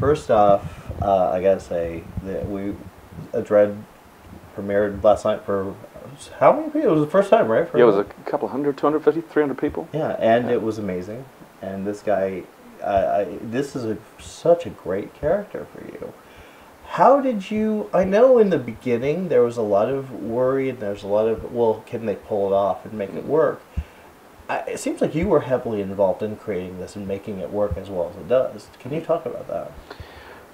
first off, I gotta say that a Dread premiered last night for how many people? It was the first time, right? Yeah, it was a couple of hundred, 250, 300 people. Yeah, and it was amazing. And this guy, this is such a great character for you. How did you? I know in the beginning there was a lot of worry and there's a lot of, well, can they pull it off and make it work? It seems like you were heavily involved in creating this and making it work as well as it does. Can you talk about that?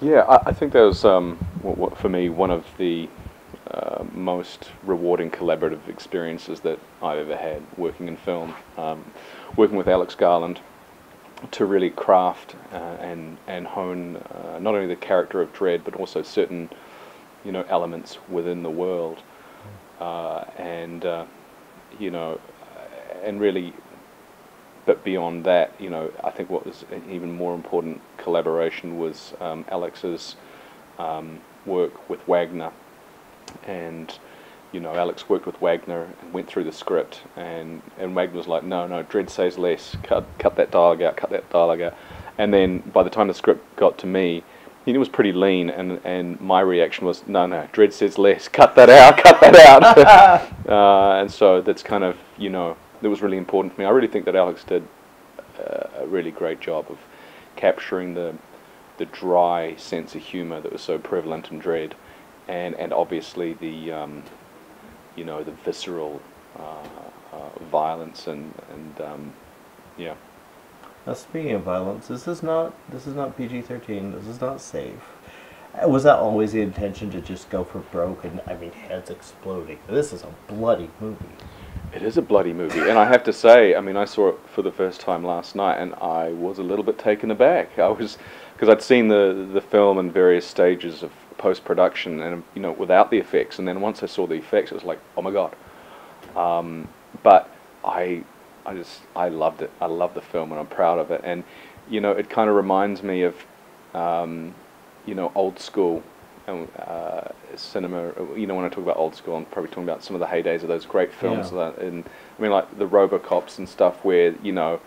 Yeah, I think that was, for me, one of the most rewarding collaborative experiences that I've ever had working in film. Working with Alex Garland to really craft and hone not only the character of Dredd, but also certain, elements within the world, and really. But beyond that, I think what was an even more important collaboration was Alex's work with Wagner. And, Alex worked with Wagner and went through the script, and Wagner was like, no, Dredd says less, cut that dialogue out. And then by the time the script got to me, it was pretty lean, and my reaction was, no, Dredd says less, cut that out. And so that's kind of, that was really important for me. I really think that Alex did a really great job of capturing the dry sense of humor that was so prevalent in Dredd, and obviously the the visceral violence and yeah. Now, speaking of violence, this is not PG-13. This is not safe. Was that always the intention, to just go for broke and heads exploding? This is a bloody movie. It is a bloody movie, and I have to say, I saw it for the first time last night, and I was a little bit taken aback. Because I'd seen the film in various stages of post-production, and without the effects, and then once I saw the effects, it was like, oh my god. But I loved it. I love the film, and I'm proud of it. And it kind of reminds me of old school cinema. When I talk about old school, I'm probably talking about some of the heydays of those great films. Yeah. Like the RoboCops and stuff, where the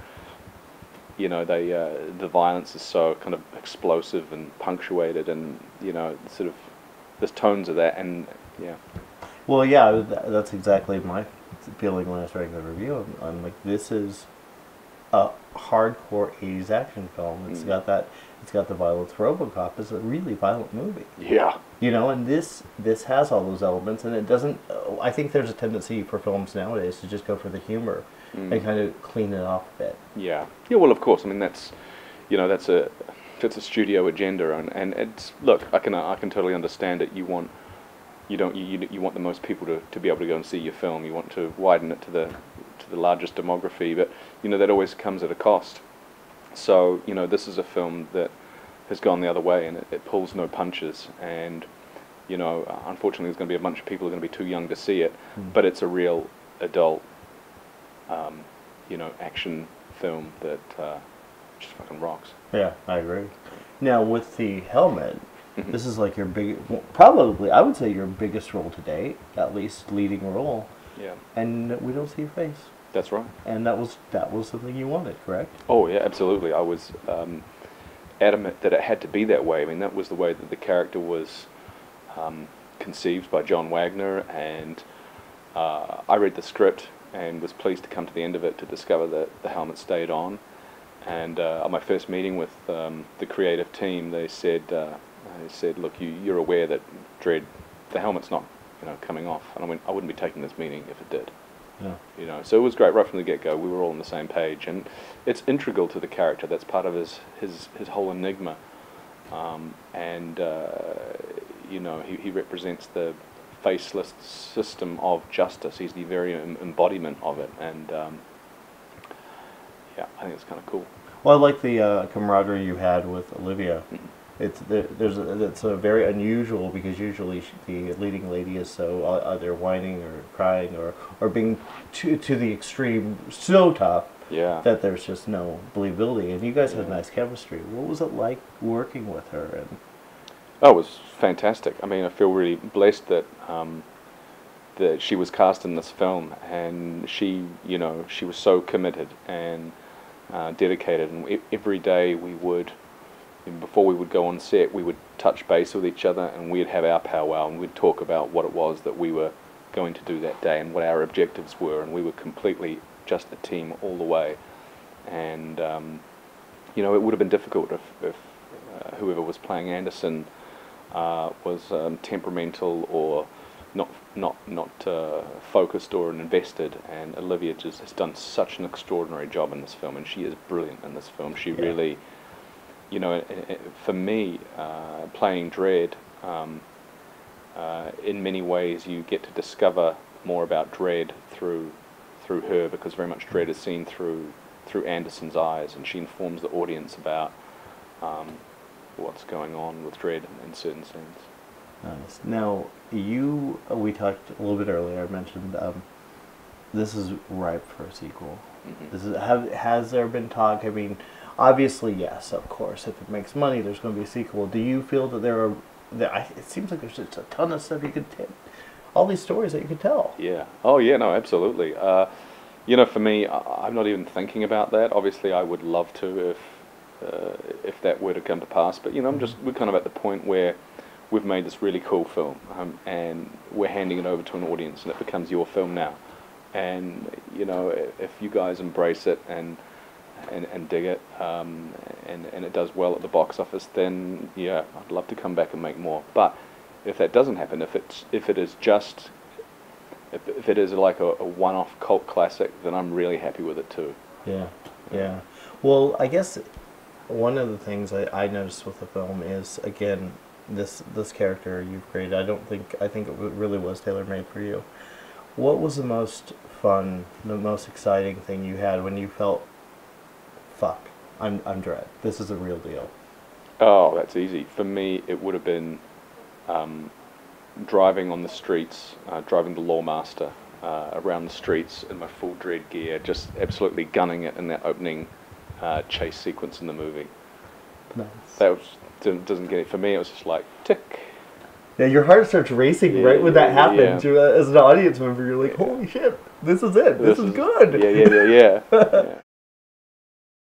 violence is so kind of explosive and punctuated, and sort of there's tones of that, and yeah. Well, yeah, that's exactly my feeling when I was writing the review. I'm like, this is a hardcore 80s action film. It's got that. It's got the violence. RoboCop is a really violent movie. Yeah. And this has all those elements, and it doesn't. I think there's a tendency for films nowadays to just go for the humor and kind of clean it off a bit. Yeah. Yeah. Well, of course. That's a studio agenda, and it's, look. I can totally understand it. You want the most people to be able to go and see your film. You want to widen it to the largest demography, but that always comes at a cost. So this is a film that has gone the other way, and it pulls no punches. And unfortunately, there's going to be a bunch of people who are going to be too young to see it. But it's a real adult, action film that just fucking rocks. Yeah, I agree. Now with the helmet, this is like your probably I would say your biggest role to date, at least leading role. Yeah. And we don't see your face. That's right. And that was something you wanted, correct? Oh yeah, absolutely. I was adamant that it had to be that way. That was the way that the character was conceived by John Wagner, and I read the script and was pleased to come to the end of it to discover that the helmet stayed on. And on my first meeting with the creative team, they said, look, you're aware that Dredd, the helmet's not coming off. And I went, I wouldn't be taking this meeting if it did. Yeah. So it was great right from the get-go. We were all on the same page, and it's integral to the character. That's part of his whole enigma, he represents the faceless system of justice. He's the very embodiment of it, and I think it's kind of cool. Well, I like the camaraderie you had with Olivia. It's a very unusual, because usually the leading lady is so either whining or crying or being to the extreme so tough that there's just no believability. And you guys had nice chemistry. What was it like working with her? And it was fantastic. I feel really blessed that that she was cast in this film, and she was so committed and dedicated. And every day we would before we would go on set, we would touch base with each other, and we'd have our powwow, and we'd talk about what it was that we were going to do that day and what our objectives were, and we were completely just a team all the way. And you know, it would have been difficult if whoever was playing Anderson was temperamental or not focused or invested. And Olivia just has done such an extraordinary job in this film, and she is brilliant in this film. She really, you know, for me, playing Dredd, in many ways you get to discover more about Dredd through her, because very much Dredd is seen through Anderson's eyes, and she informs the audience about what's going on with Dredd in certain scenes. Nice. Now, we talked a little bit earlier, I mentioned this is ripe for a sequel. Mm-hmm. Has there been talk? I mean, obviously, yes, of course. If it makes money, there's going to be a sequel. Do you feel that it seems like there's just a ton of stuff you could tell, all these stories that you could tell. Yeah. Oh, yeah, no, absolutely. You know, for me, I'm not even thinking about that. Obviously, I would love to if that were to come to pass. But, you know, we're kind of at the point where we've made this really cool film, and we're handing it over to an audience, and it becomes your film now. And, you know, if you guys embrace it and dig it, and it does well at the box office, then yeah, I'd love to come back and make more. But if that doesn't happen, if it is like a one-off cult classic, then I'm really happy with it too. Yeah, yeah. Well, I guess one of the things I noticed with the film is, again, this character you've created. I think it really was tailor-made for you. What was the most fun, the most exciting thing you had when you felt, fuck, I'm Dredd. This is a real deal. Oh, that's easy. For me, it would have been driving on the streets, driving the Lawmaster around the streets in my full Dredd gear, just absolutely gunning it in that opening chase sequence in the movie. Nice. That doesn't get it. For me, it was just like, tick. Yeah, your heart starts racing right when that happens. Yeah. As an audience member, you're like, holy shit, this is it. This is good. Yeah.